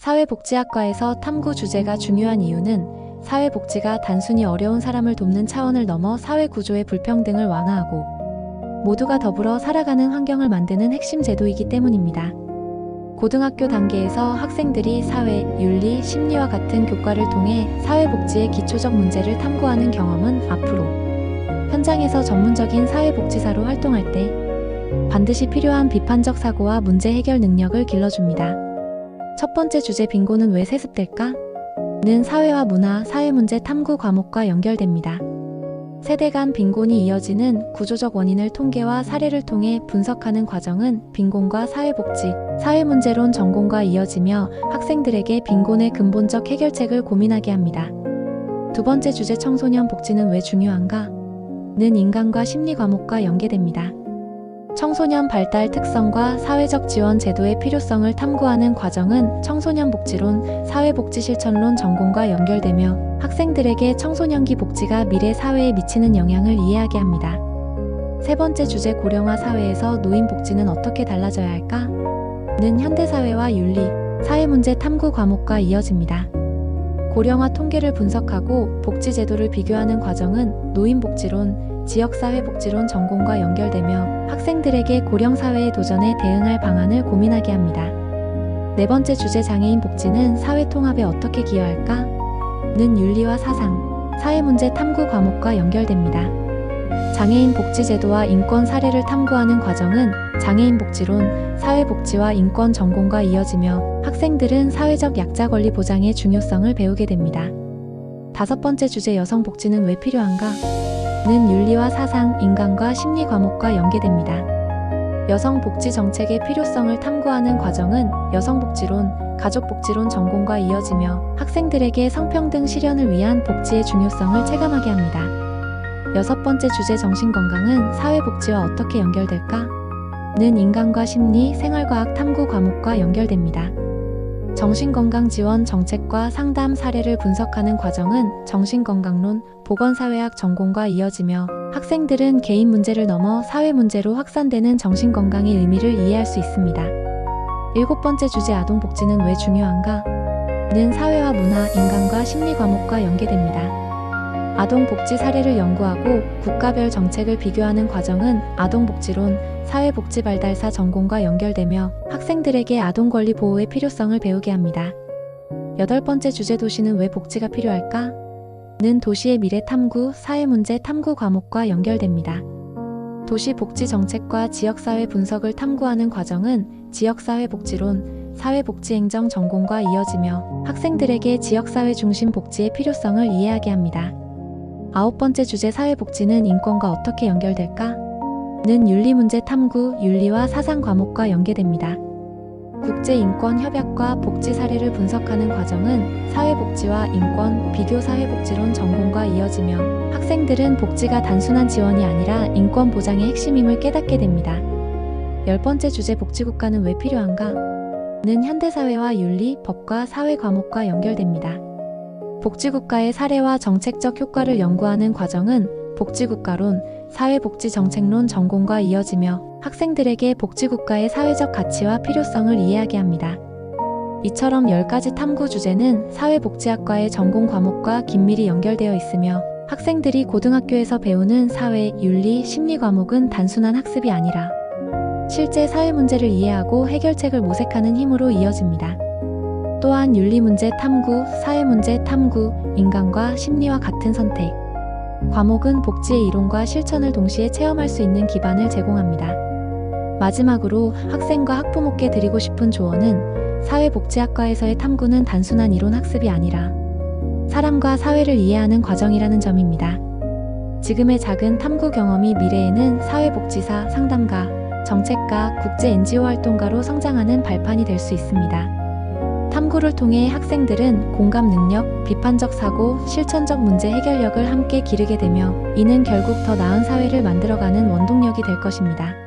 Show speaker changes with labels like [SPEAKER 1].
[SPEAKER 1] 사회복지학과에서 탐구 주제가 중요한 이유는 사회복지가 단순히 어려운 사람을 돕는 차원을 넘어 사회구조의 불평등을 완화하고 모두가 더불어 살아가는 환경을 만드는 핵심 제도이기 때문입니다. 고등학교 단계에서 학생들이 사회, 윤리, 심리와 같은 교과를 통해 사회복지의 기초적 문제를 탐구하는 경험은 앞으로 현장에서 전문적인 사회복지사로 활동할 때 반드시 필요한 비판적 사고와 문제 해결 능력을 길러줍니다. 첫 번째 주제 빈곤은 왜 세습될까? 는 사회와 문화, 사회문제 탐구 과목과 연결됩니다. 세대 간 빈곤이 이어지는 구조적 원인을 통계와 사례를 통해 분석하는 과정은 빈곤과 사회복지, 사회문제론 전공과 이어지며 학생들에게 빈곤의 근본적 해결책을 고민하게 합니다. 두 번째 주제 청소년 복지는 왜 중요한가? 는 인간과 심리 과목과 연계됩니다. 청소년 발달 특성과 사회적 지원 제도의 필요성을 탐구하는 과정은 청소년 복지론, 사회복지 실천론 전공과 연결되며 학생들에게 청소년기 복지가 미래 사회에 미치는 영향을 이해하게 합니다. 세 번째 주제 고령화 사회에서 노인 복지는 어떻게 달라져야 할까? 는 현대사회와 윤리, 사회문제 탐구 과목과 이어집니다. 고령화 통계를 분석하고 복지제도를 비교하는 과정은 노인복지론, 지역사회복지론 전공과 연결되며 학생들에게 고령사회의 도전에 대응할 방안을 고민하게 합니다. 네 번째 주제 장애인 복지는 사회통합에 어떻게 기여할까? 는 윤리와 사상, 사회문제 탐구 과목과 연결됩니다. 장애인 복지제도와 인권 사례를 탐구하는 과정은 장애인 복지론, 사회복지와 인권 전공과 이어지며 학생들은 사회적 약자 권리 보장의 중요성을 배우게 됩니다. 다섯 번째 주제 여성 복지는 왜 필요한가? 는 윤리와 사상, 인간과 심리 과목과 연계됩니다. 여성 복지 정책의 필요성을 탐구하는 과정은 여성복지론, 가족복지론 전공과 이어지며 학생들에게 성평등 실현을 위한 복지의 중요성을 체감하게 합니다. 여섯 번째 주제 정신건강은 사회복지와 어떻게 연결될까? 는 인간과 심리, 생활과학 탐구 과목과 연결됩니다. 정신건강 지원 정책과 상담 사례를 분석하는 과정은 정신건강론, 보건사회학 전공과 이어지며 학생들은 개인 문제를 넘어 사회 문제로 확산되는 정신건강의 의미를 이해할 수 있습니다. 일곱 번째 주제 아동복지는 왜 중요한가? 는 사회와 문화, 인간과 심리 과목과 연계됩니다. 아동복지 사례를 연구하고 국가별 정책을 비교하는 과정은 아동복지론, 사회복지발달사 전공과 연결되며 학생들에게 아동권리 보호의 필요성을 배우게 합니다. 여덟 번째 주제 도시는 왜 복지가 필요할까? 는 도시의 미래 탐구, 사회문제 탐구 과목과 연결됩니다. 도시 복지 정책과 지역사회 분석을 탐구하는 과정은 지역사회복지론, 사회복지행정 전공과 이어지며 학생들에게 지역사회 중심 복지의 필요성을 이해하게 합니다. 아홉 번째 주제 사회복지는 인권과 어떻게 연결될까? 는 윤리문제 탐구, 윤리와 사상 과목과 연계됩니다. 국제인권협약과 복지 사례를 분석하는 과정은 사회복지와 인권, 비교사회복지론 전공과 이어지며 학생들은 복지가 단순한 지원이 아니라 인권 보장의 핵심임을 깨닫게 됩니다. 열 번째 주제 복지국가는 왜 필요한가? 는 현대사회와 윤리, 법과 사회 과목과 연결됩니다. 복지국가의 사례와 정책적 효과를 연구하는 과정은 복지국가론, 사회복지정책론 전공과 이어지며 학생들에게 복지국가의 사회적 가치와 필요성을 이해하게 합니다. 이처럼 10가지 탐구 주제는 사회복지학과의 전공 과목과 긴밀히 연결되어 있으며 학생들이 고등학교에서 배우는 사회, 윤리, 심리 과목은 단순한 학습이 아니라 실제 사회 문제를 이해하고 해결책을 모색하는 힘으로 이어집니다. 또한 윤리문제 탐구, 사회문제 탐구, 인간과 심리와 같은 선택 과목은 복지의 이론과 실천을 동시에 체험할 수 있는 기반을 제공합니다. 마지막으로 학생과 학부모께 드리고 싶은 조언은 사회복지학과에서의 탐구는 단순한 이론 학습이 아니라 사람과 사회를 이해하는 과정이라는 점입니다. 지금의 작은 탐구 경험이 미래에는 사회복지사, 상담가, 정책가, 국제 NGO 활동가로 성장하는 발판이 될 수 있습니다. 탐구를 통해 학생들은 공감 능력, 비판적 사고, 실천적 문제 해결력을 함께 기르게 되며 이는 결국 더 나은 사회를 만들어가는 원동력이 될 것입니다.